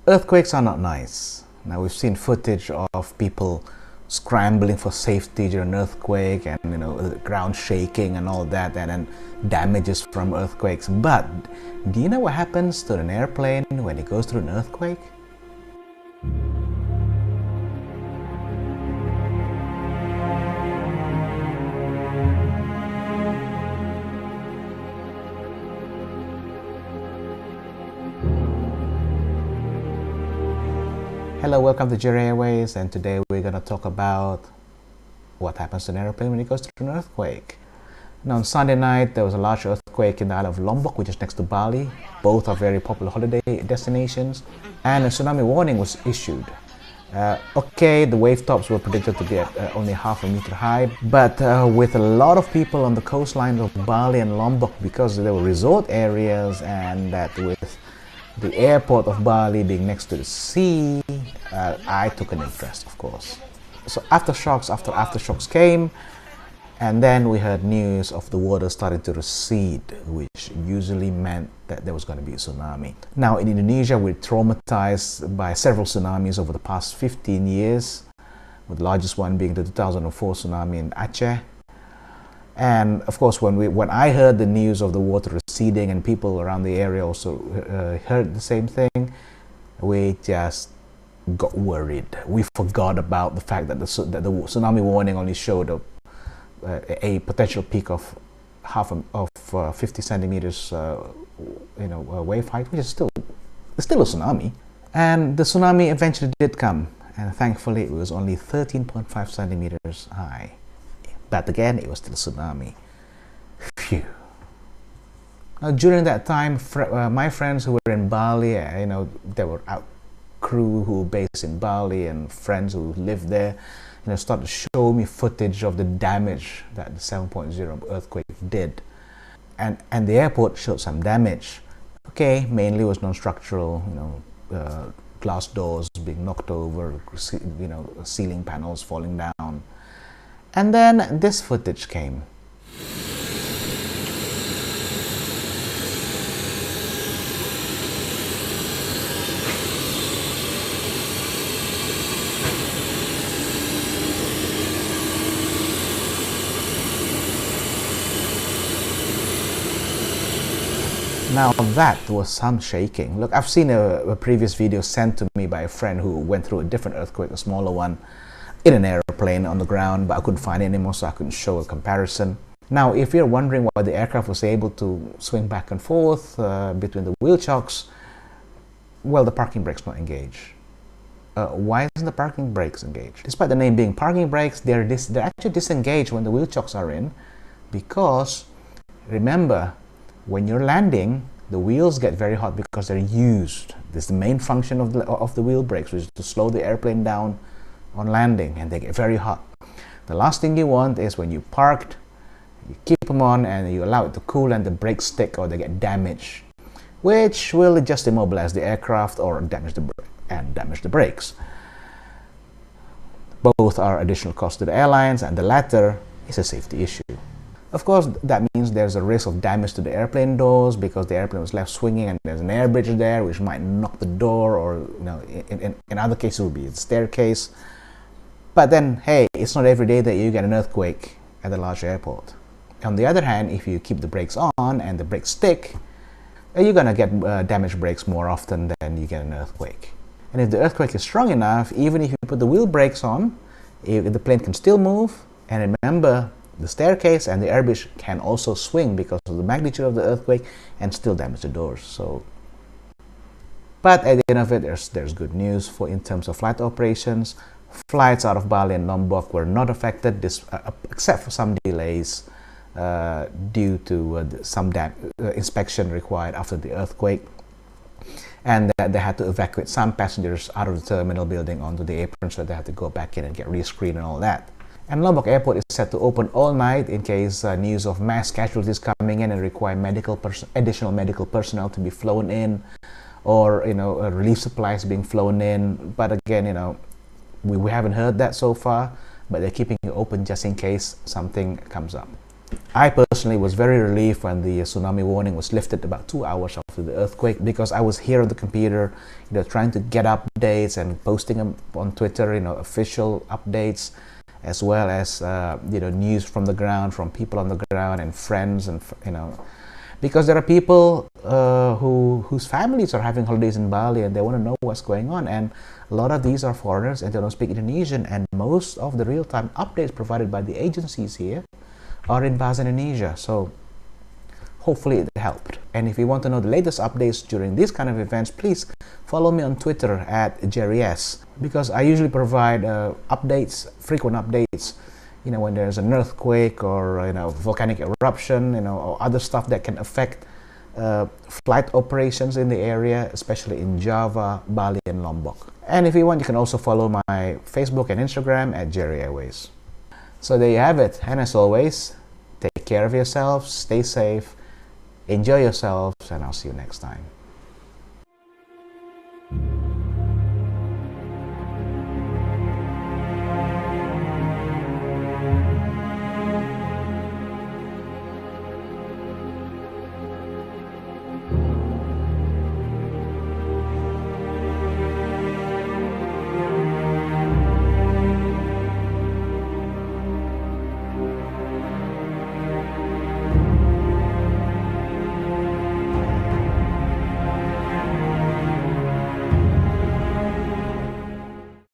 Earthquakes are not nice. Now we've seen footage of people scrambling for safety during an earthquake, and the ground shaking and all that, and then damages from earthquakes. But do you know what happens to an airplane when it goes through an earthquake? Hello, welcome to Jerry Airways, and today we're going to talk about what happens to an airplane when it goes through an earthquake. Now, on Sunday night, there was a large earthquake in the island of Lombok, which is next to Bali. Both are very popular holiday destinations, and a tsunami warning was issued. The wave tops were predicted to be at only half a meter high, but with a lot of people on the coastline of Bali and Lombok, because there were resort areas, and that with the airport of Bali being next to the sea, I took an interest, of course. So aftershocks after aftershocks came, and then we heard news of the water starting to recede, which usually meant that there was going to be a tsunami. Now in Indonesia, we're traumatized by several tsunamis over the past 15 years, with the largest one being the 2004 tsunami in Aceh. And of course, when I heard the news of the water receding, and people around the area also heard the same thing, we just got worried. We forgot about the fact that the tsunami warning only showed a potential peak of 50 centimeters, wave height, which is still a tsunami. And the tsunami eventually did come, and thankfully it was only 13.5 centimeters high. But again, it was still a tsunami. Phew. Now, during that time, my friends who were in Bali, there were crew who were based in Bali and friends who lived there, started to show me footage of the damage that the 7.0 earthquake did. And the airport showed some damage. Okay, mainly was non-structural, glass doors being knocked over, ceiling panels falling down. And then this footage came. Now that was some shaking. Look, I've seen a previous video sent to me by a friend who went through a different earthquake, a smaller one, in an airplane on the ground, but I couldn't find it anymore, so I couldn't show a comparison. Now, if you're wondering why the aircraft was able to swing back and forth between the wheel chocks, well, the parking brake's not engaged. Why isn't the parking brakes engaged? Despite the name being parking brakes, they're actually disengaged when the wheel chocks are in, because remember, when you're landing, the wheels get very hot because they're used. This is the main function of the wheel brakes, which is to slow the airplane down on landing, and they get very hot. The last thing you want is when you parked, you keep them on and you allow it to cool, and the brakes stick or they get damaged, which will just immobilize the aircraft or damage the brakes. Both are additional cost to the airlines, and the latter is a safety issue. Of course, that means there's a risk of damage to the airplane doors because the airplane was left swinging and there's an air bridge there which might knock the door, or in other cases it would be a staircase. But then, hey, it's not every day that you get an earthquake at a large airport. On the other hand, if you keep the brakes on and the brakes stick, you're going to get damaged brakes more often than you get an earthquake. And if the earthquake is strong enough, even if you put the wheel brakes on, the plane can still move. And remember, the staircase and the air bridge can also swing because of the magnitude of the earthquake and still damage the doors. But at the end of it, there's good news in terms of flight operations. Flights out of Bali and Lombok were not affected, except for some delays due to some inspection required after the earthquake, and that they had to evacuate some passengers out of the terminal building onto the apron, so they had to go back in and get rescreened and all that. And Lombok Airport is set to open all night in case news of mass casualties coming in and require additional medical personnel to be flown in, or relief supplies being flown in. But again, we haven't heard that so far, but they're keeping it open just in case something comes up. I personally was very relieved when the tsunami warning was lifted about 2 hours after the earthquake, because I was here on the computer, trying to get updates and posting them on Twitter, official updates, as well as news from the ground, from people on the ground and friends, and because there are people whose families are having holidays in Bali and they want to know what's going on, and a lot of these are foreigners and they don't speak Indonesian, and most of the real-time updates provided by the agencies here are in Bahasa Indonesia. So hopefully it helped. And if you want to know the latest updates during these kind of events, please follow me on Twitter at JerryS, because I usually provide updates, frequent updates, when there's an earthquake or volcanic eruption, or other stuff that can affect flight operations in the area, especially in Java, Bali and Lombok. And if you want, you can also follow my Facebook and Instagram at Jerry Airways. So there you have it, and as always, take care of yourselves, stay safe, enjoy yourselves, and I'll see you next time.